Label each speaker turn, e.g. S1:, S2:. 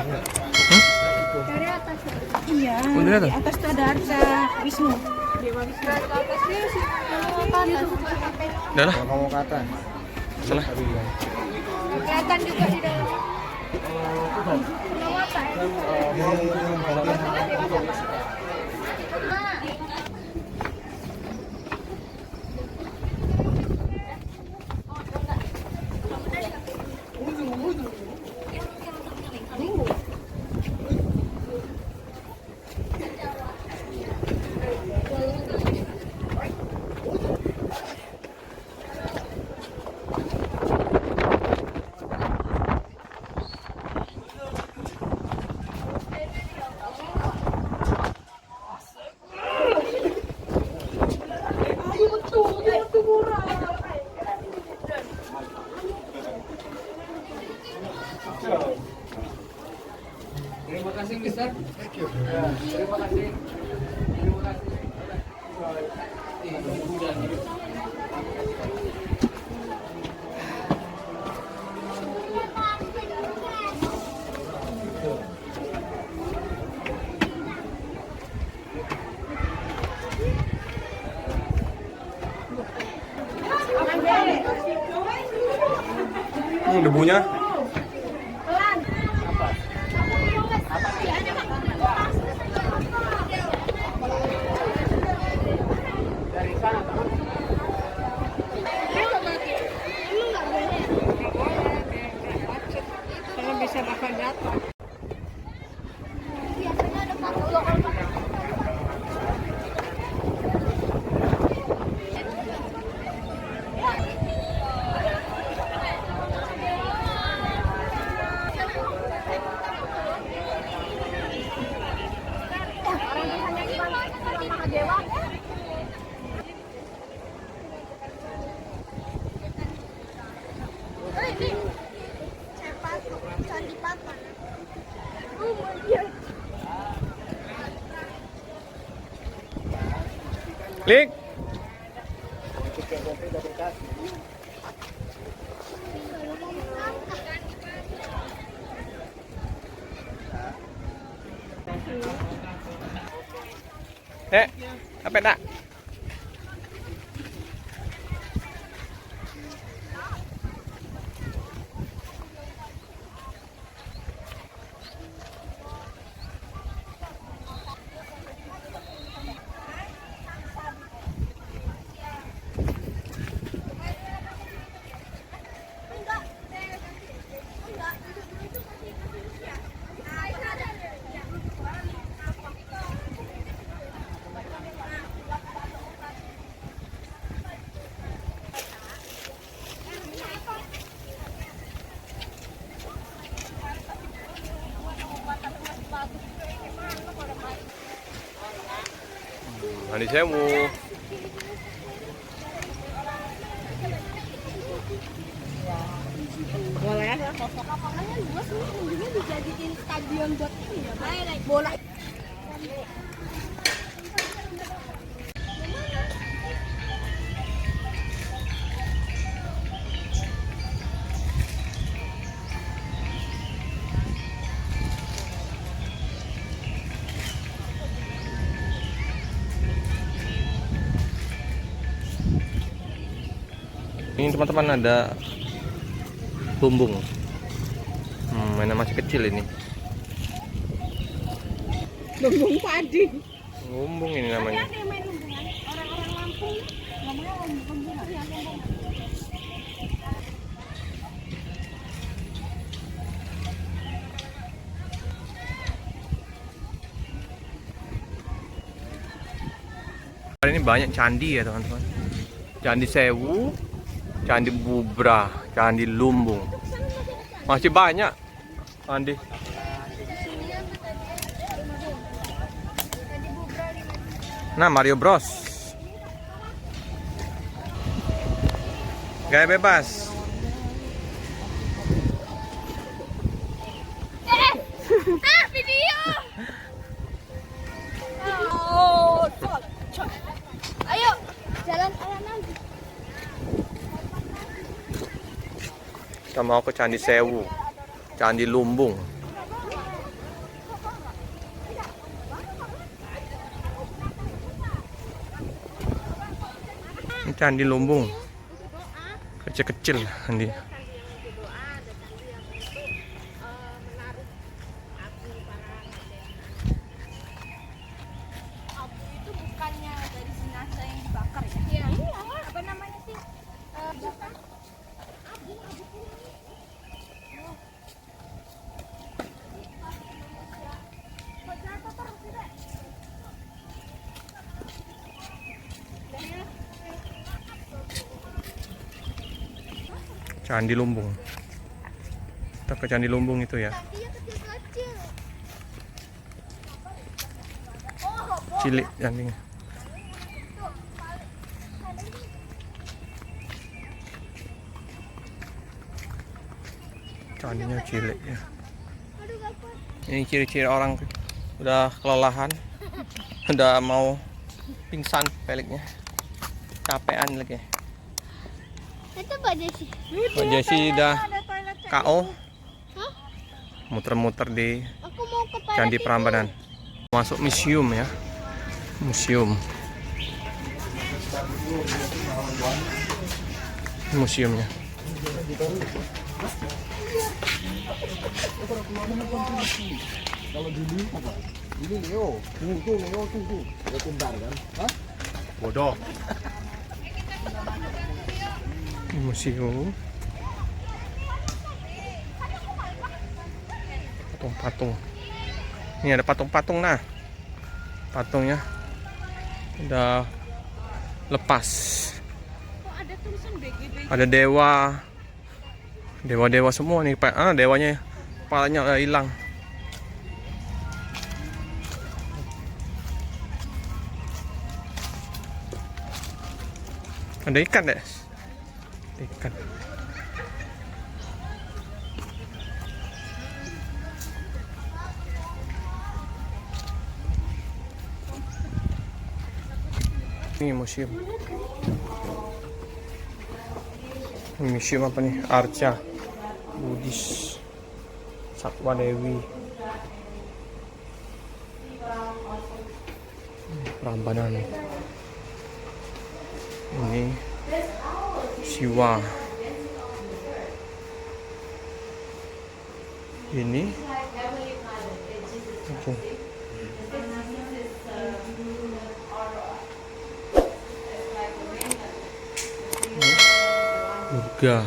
S1: Dari atas. Iya.
S2: Di
S1: atas tuh ada Arca Wisnu. Dewa Wisnu. Ke atasnya sih. Ke atas.
S2: Udah lah.
S3: Kamu ke atas.
S2: Salah.
S1: Kelihatan juga di dalam. Mau apa ya?
S3: Terima kasih, Mister. Thank you. Terima kasih. Terima kasih.
S2: Debunya.
S1: Kalau bisa bakal jatuh.
S2: Klik. Apa tak? Mandi sewu.
S1: Boleh ya? Lapangannya luas nih, ujungnya dijadiin stadion buat ini ya, kayak bola.
S2: Ini teman-teman ada bumbung. Mainan masih kecil ini.
S1: Lumbung padi.
S2: Bumbung ini namanya.
S1: Ada yang main lumbungan. Orang-orang Lampung ngomongnya lumbungan ya, lumbung.
S2: Ini banyak candi ya teman-teman. Candi Sewu, Candi Bubrah, Candi Lumbung. Masih banyak candi. Nah, Mario Bros. Gaya bebas.
S1: Video. Oh, ayo jalan nanti.
S2: Kita mau ke Candi Sewu, Candi Lumbung. Ini Candi Lumbung. Kecil-kecil ini.
S1: Abu itu bukannya dari jenazah yang dibakar ya? Iya. Apa namanya sih? Bukan. Abu.
S2: Candi Lumbung. Kita ke Candi Lumbung itu ya.
S1: Candinya kecil-kecil.
S2: Cilik candinya. Candinya cilik ya. Ini ciri-ciri orang udah kelelahan, udah mau pingsan peliknya, capean lagi.
S1: Itu Mbak Desi.
S2: Mbak Jesi udah KO,
S1: Hah?
S2: muter-muter di
S1: Aku mau ke toilet
S2: Candi
S1: itu.
S2: Prambanan. Masuk museum ya, museumnya.
S3: Kalau dulu apa? Ini Leo. Tuh Leo tuh. Dia kembar kan? Hah?
S2: Bodoh. Museum. Patung-patung. Ini ada patung-patung nah. Patungnya udah lepas.
S1: Kok ada tulisan BGB?
S2: Ada dewa. Dewa-dewa semua nih, Pak. Dewanya kepalanya udah hilang. Ada ikan deh. Ikan. Ini museum. Ini museum apa nih? Arca Buddhis Satwa Dewi. Prambanan. Ini Siwa. Ini oke. Durga.